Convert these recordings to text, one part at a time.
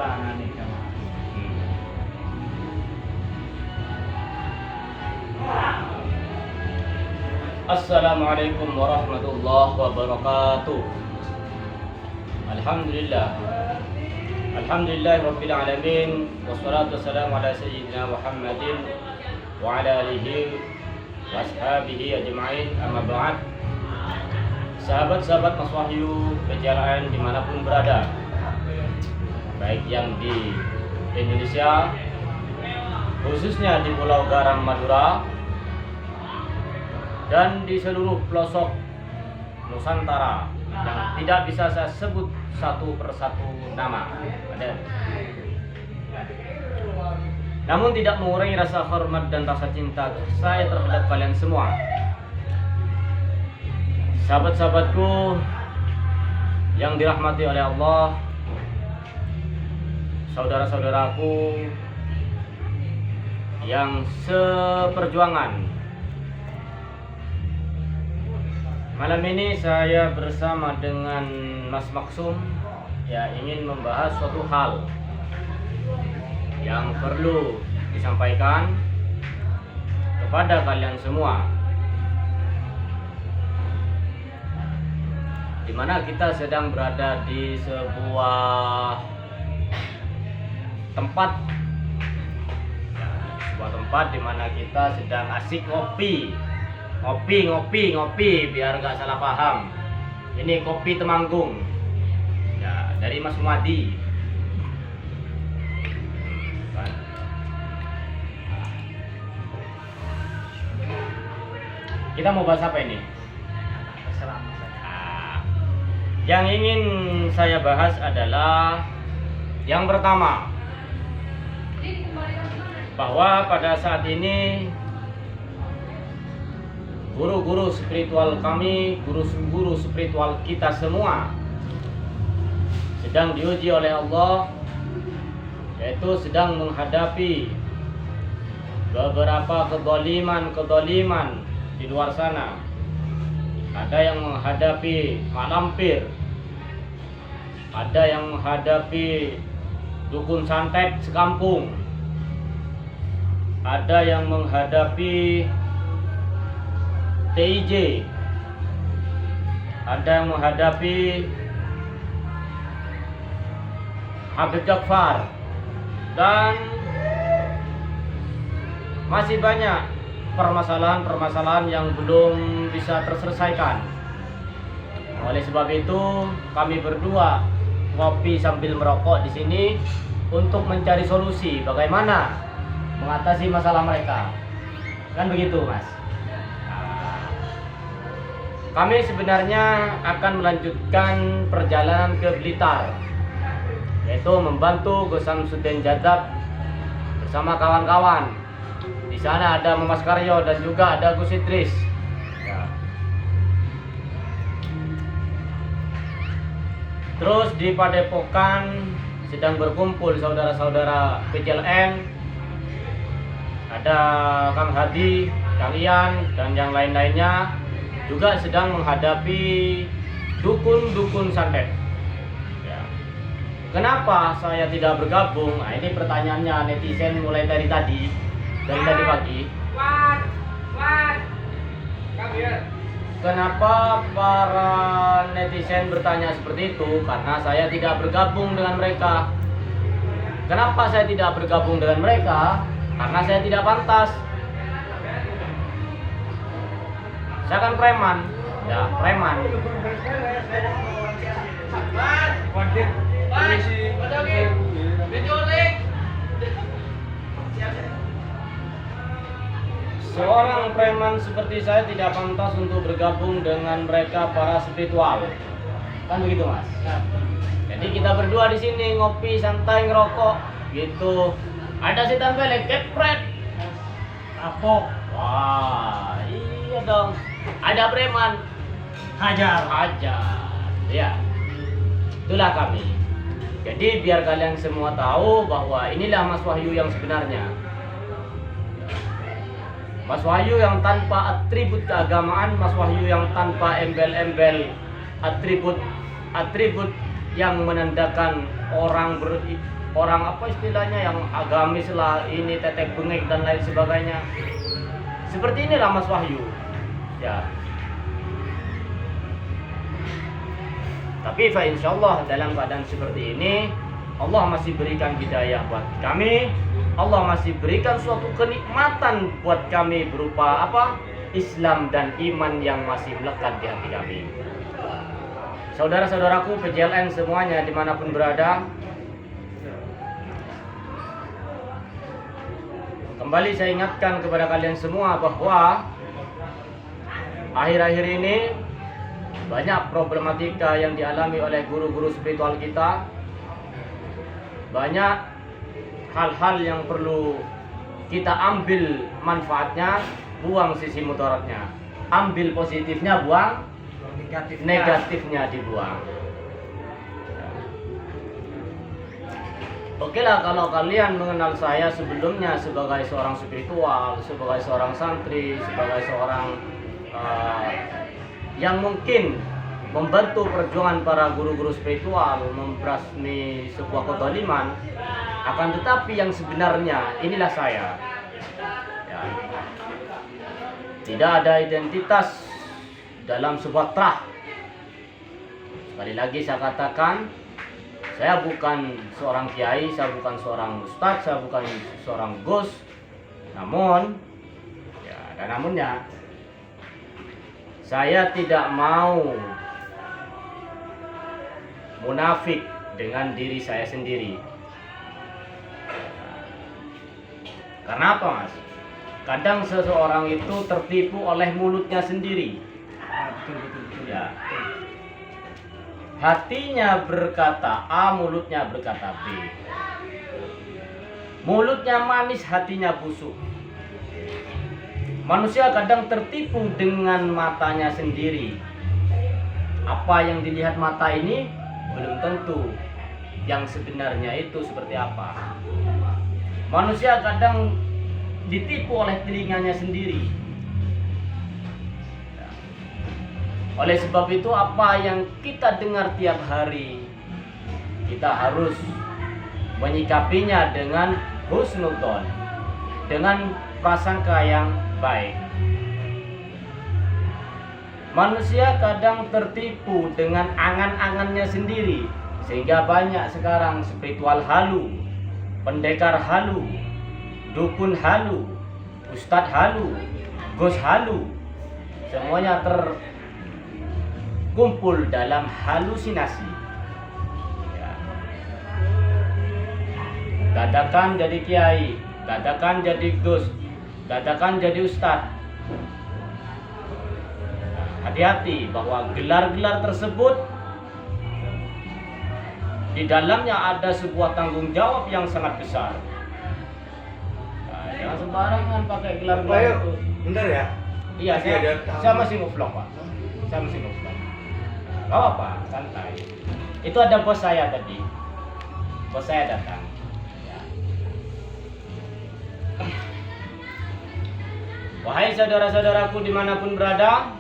ruangan nih sama. Assalamualaikum warahmatullahi wabarakatuh. Alhamdulillah. Alhamdulillahirabbil alamin wassalatu wassalamu ala sayyidina Muhammadin wa ala alihi wa ashabihi ajma'in, amma ba'd. Sahabat-sahabat Mas Wahyu PJLN dimanapun berada, baik yang di Indonesia, khususnya di Pulau Garam Madura, dan di seluruh pelosok Nusantara yang tidak bisa saya sebut satu persatu nama. Namun tidak mengurangi rasa hormat dan rasa cinta saya terhadap kalian semua. Sahabat-sahabatku yang dirahmati oleh Allah, saudara-saudaraku yang seperjuangan. Malam ini saya bersama dengan Mas Maksum ingin membahas suatu hal yang perlu disampaikan kepada kalian semua, di mana kita sedang berada di sebuah tempat di mana kita sedang asik ngopi biar gak salah paham. Ini kopi Temanggung ya, dari Mas Madi. Kita mau bahas apa ini? Yang ingin saya bahas adalah yang pertama, bahwa pada saat ini guru-guru spiritual kami, guru-guru spiritual kita semua sedang diuji oleh Allah, yaitu sedang menghadapi beberapa kedoliman di luar sana. Ada yang menghadapi mak lampir, ada yang menghadapi dukun santet sekampung, ada yang menghadapi TIJ, ada yang menghadapi Habib Jakfar, dan masih banyak permasalahan-permasalahan yang belum bisa terselesaikan. Oleh sebab itu, kami berdua ngopi sambil merokok di sini untuk mencari solusi bagaimana mengatasi masalah mereka. Kan begitu, Mas? Kami sebenarnya akan melanjutkan perjalanan ke Blitar, yaitu membantu Gus Samsudin Jadab bersama kawan-kawan. Di sana ada Mas Karyo dan juga ada Gus Idris. Ya. Terus di Padepokan sedang berkumpul saudara-saudara PJLN, ada Kang Hadi, Kang Ian, dan yang lain-lainnya juga sedang menghadapi dukun-dukun santet. Ya. Kenapa saya tidak bergabung? Nah, ini pertanyaannya netizen mulai dari tadi pagi. Kenapa para netizen bertanya seperti itu? Karena saya tidak bergabung dengan mereka. Kenapa saya tidak bergabung dengan mereka? Karena saya tidak pantas. Saya kan preman, ya preman. Seorang preman seperti saya tidak pantas untuk bergabung dengan mereka para spiritual. Kan begitu, Mas? Jadi kita berdua di sini ngopi santai ngerokok gitu. Ada setan belek, kepret, kapok. Wah, iya dong. Ada preman, hajar. Ya, itulah kami. Jadi biar kalian semua tahu bahwa inilah Mas Wahyu yang sebenarnya. Mas Wahyu yang tanpa atribut keagamaan, Mas Wahyu yang tanpa embel-embel atribut yang menandakan orang orang apa istilahnya yang agamis lah, ini tetek bengek dan lain sebagainya. Seperti inilah Mas Wahyu. Ya. Tapi insyaallah dalam keadaan seperti ini Allah masih berikan hidayah buat kami. Allah masih berikan suatu kenikmatan buat kami berupa apa? Islam dan iman yang masih melekat di hati kami. Saudara-saudaraku PJLN semuanya dimanapun berada, kembali saya ingatkan kepada kalian semua bahwa akhir-akhir ini banyak problematika yang dialami oleh guru-guru spiritual kita. Banyak hal-hal yang perlu kita ambil manfaatnya, buang sisi mudaratnya. Ambil positifnya, buang negatifnya dibuang. Oke lah, kalau kalian mengenal saya sebelumnya sebagai seorang spiritual, sebagai seorang santri, sebagai seorang yang mungkin membantu perjuangan para guru-guru spiritual memberasmi sebuah kezaliman, akan tetapi yang sebenarnya inilah saya. Ya. Tidak ada identitas dalam sebuah trah. Sekali lagi saya katakan, saya bukan seorang kiai, saya bukan seorang ustadz, saya bukan seorang gus. Namun, ya ada namunnya, saya tidak mau munafik dengan diri saya sendiri. Karena apa, Mas? Kadang seseorang itu tertipu oleh mulutnya sendiri. Ya. Hatinya berkata A, mulutnya berkata B. Mulutnya manis, hatinya busuk. Manusia kadang tertipu dengan matanya sendiri. Apa yang dilihat mata ini belum tentu yang sebenarnya itu seperti apa. Manusia kadang ditipu oleh telinganya sendiri. Oleh sebab itu, apa yang kita dengar tiap hari, kita harus menyikapinya dengan husnudzon, dengan prasangka yang baik. Manusia kadang tertipu dengan angan-angannya sendiri, sehingga banyak sekarang spiritual halu, pendekar halu, dukun halu, ustadz halu, gus halu, semuanya terkumpul dalam halusinasi. Ya. Dadakan jadi kiai, dadakan jadi gus, dadakan jadi ustadz. Hati-hati bahwa gelar-gelar tersebut di dalamnya ada sebuah tanggung jawab yang sangat besar. Nah, jangan sembarangan pakai gelar-gelar itu. Bentar ya. Iya, saya masih ngevlog, Pak. Saya masih ngevlog. Gak apa-apa, santai. Itu ada bos saya tadi. Bos saya datang. Ya. Wahai saudara-saudaraku dimanapun berada,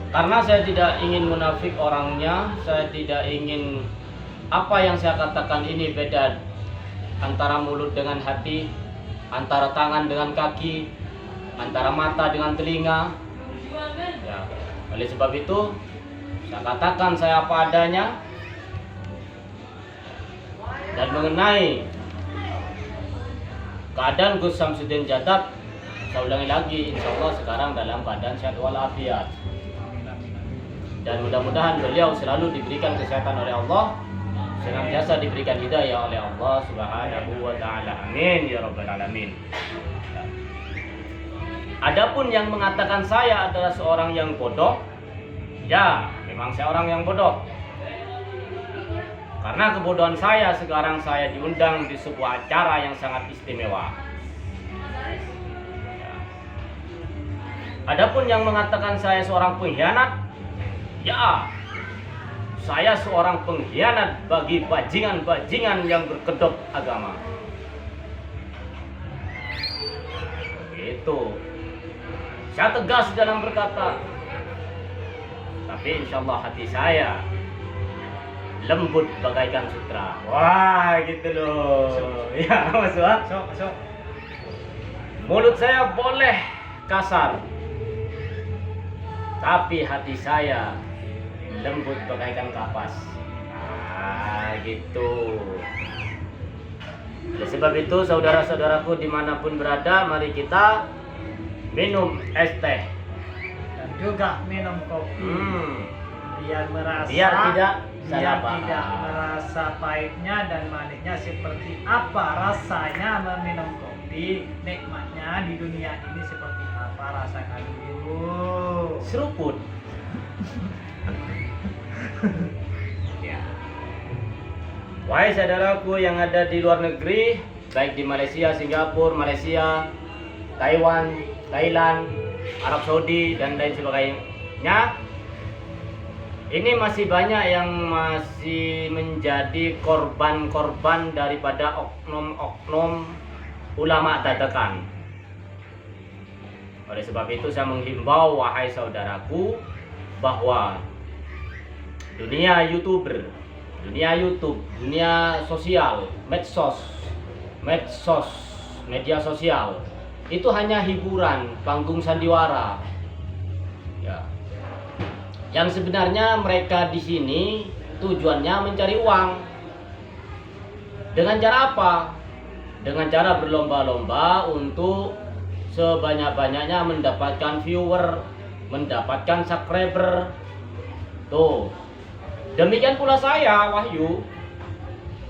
karena saya tidak ingin munafik orangnya, saya tidak ingin apa yang saya katakan ini beda antara mulut dengan hati, antara tangan dengan kaki, antara mata dengan telinga. Ya, oleh sebab itu saya katakan saya apa adanya. Dan mengenai keadaan Gus Samsudin Jatad, saya ulangi lagi, insya Allah sekarang dalam keadaan sehat walafiat. Dan mudah-mudahan beliau selalu diberikan kesehatan oleh Allah, senantiasa diberikan hidayah oleh Allah Subhanahu wa taala. Amin ya rabbal alamin. Adapun yang mengatakan saya adalah seorang yang bodoh, ya, memang saya orang yang bodoh. Karena kebodohan saya, sekarang saya diundang di sebuah acara yang sangat istimewa. Adapun yang mengatakan saya seorang pengkhianat, ya, saya seorang pengkhianat bagi bajingan-bajingan yang berkedok agama. Itu. Saya tegas dalam berkata. Tapi insya Allah hati saya lembut bagaikan sutra. Wah, gitu loh. Ya, Mas Wah. Masuk. Mulut saya boleh kasar, tapi hati saya lembut bagaikan kapas. Nah, gitu. Oleh sebab itu, saudara-saudaraku dimanapun berada, mari kita minum es teh. Dan juga minum kopi. Biar tidak salah paham. tidak merasa pahitnya dan manisnya seperti apa rasanya meminum kopi, nikmatnya di dunia ini seperti apa, rasakan dulu. Seruput. Ya. Wahai saudaraku yang ada di luar negeri, baik di Malaysia, Singapura, Malaysia, Taiwan, Thailand, Arab Saudi dan lain sebagainya, ini masih banyak yang masih menjadi korban-korban daripada oknum-oknum ulama dadakan. Oleh sebab itu saya menghimbau wahai saudaraku bahwa dunia YouTuber, dunia YouTube, dunia sosial, medsos, media sosial itu hanya hiburan, panggung sandiwara. Ya. Yang sebenarnya mereka di sini tujuannya mencari uang. Dengan cara apa? Dengan cara berlomba-lomba untuk sebanyak-banyaknya mendapatkan viewer, mendapatkan subscriber. Tuh. Demikian pula saya, Wahyu.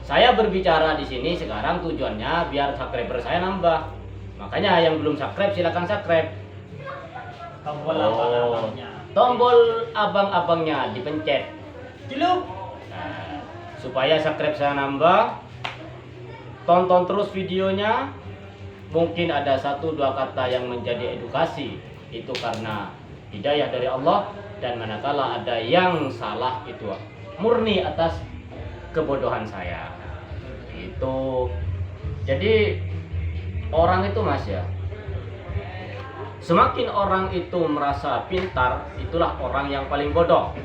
Saya berbicara di sini sekarang tujuannya biar subscriber saya nambah. Makanya yang belum subscribe silakan subscribe. Tombol abang-abangnya. Tombol abang-abangnya dipencet. Ciluk. Nah, supaya subscribe saya nambah. Tonton terus videonya. Mungkin ada 1-2 kata yang menjadi edukasi. Itu karena hidayah dari Allah. Dan manakala ada yang salah itu murni atas kebodohan saya. Itu. Jadi orang itu Mas ya, semakin orang itu merasa pintar, itulah orang yang paling bodoh.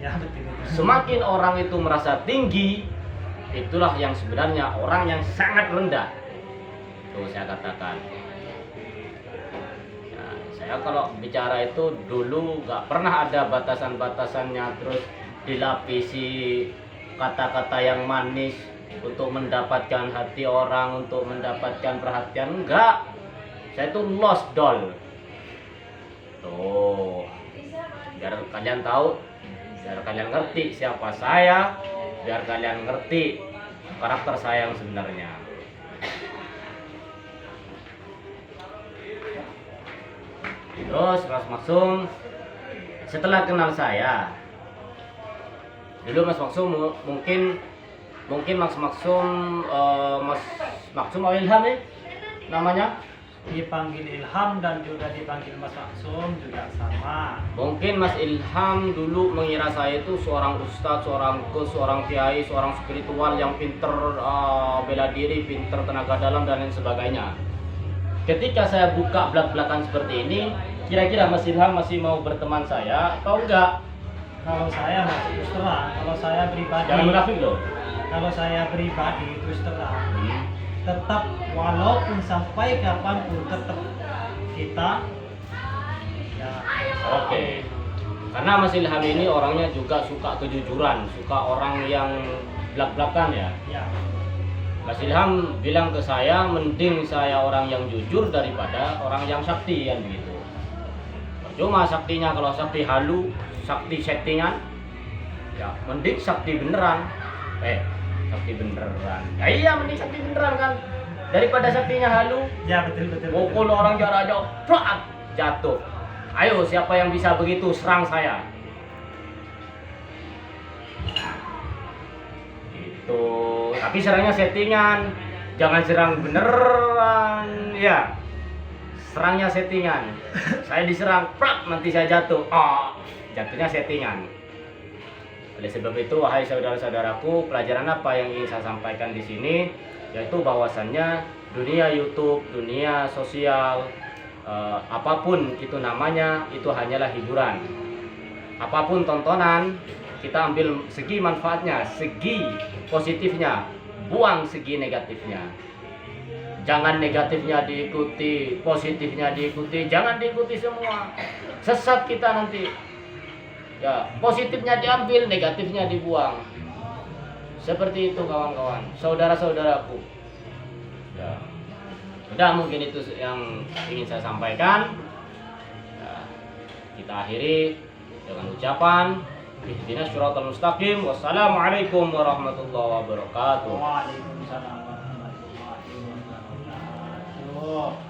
Ya, betul. Semakin orang itu merasa tinggi, itulah yang sebenarnya orang yang sangat rendah. Tuh saya katakan. Ya, saya kalau bicara itu dulu gak pernah ada batasan-batasannya, terus dilapisi kata-kata yang manis untuk mendapatkan hati orang, untuk mendapatkan perhatian. Enggak, saya itu lost doll. Tuh, biar kalian tahu, biar kalian ngerti siapa saya, biar kalian ngerti karakter saya yang sebenarnya. Terus Mas Maksum setelah kenal saya, dulu Mas Maksum mungkin Mas Maksum Ilham ya namanya, Dipanggil Ilham dan juga dipanggil Mas Maksum juga sama. mungkin Mas Ilham dulu mengira saya itu seorang ustadz, seorang coach, seorang kiai, seorang spiritual yang pinter bela diri, pinter tenaga dalam dan lain sebagainya. Ketika saya buka belak-belakan seperti ini, kira-kira Mas Ilham masih mau berteman saya atau enggak? Kalau saya Mas terus terang, kalau saya pribadi, Jangan munafik loh. kalau saya pribadi terus terang, tetap walaupun sampai kapanpun tetap kita ya. Oke. Karena Mas Ilham ini orangnya juga suka kejujuran, suka orang yang belak-belakan ya. Ya. Mas Ilham bilang ke saya, mending saya orang yang jujur daripada orang yang sakti kan begitu. Percuma saktinya, kalau sakti halu, sakti settingan, ya mending sakti beneran. Sakti beneran. Ya iya, mending sakti beneran kan daripada saktinya halu. Ya betul. Mukul orang jarak jauh, prak, jatuh. Ayo siapa yang bisa begitu serang saya. Itu. Tapi serangnya settingan. Jangan serang beneran, ya. Serangnya settingan. Saya diserang, prak, nanti saya jatuh. Jatuhnya settingan. Oleh sebab itu, wahai saudara-saudaraku, pelajaran apa yang ingin saya sampaikan di sini, yaitu bahwasannya dunia YouTube, dunia sosial, apapun itu namanya, itu hanyalah hiburan. apapun tontonan, kita ambil segi manfaatnya, segi positifnya, buang segi negatifnya. Jangan negatifnya diikuti, positifnya diikuti, jangan diikuti semua. Sesat kita nanti. Ya, positifnya diambil, negatifnya dibuang. Seperti itu kawan-kawan, saudara-saudaraku. Ya. Udah, mungkin itu yang ingin saya sampaikan. Ya, kita akhiri dengan ucapan ihdinas siratal mustaqim. Wassalamualaikum warahmatullahi wabarakatuh. Waalaikumsalam warahmatullahi wabarakatuh.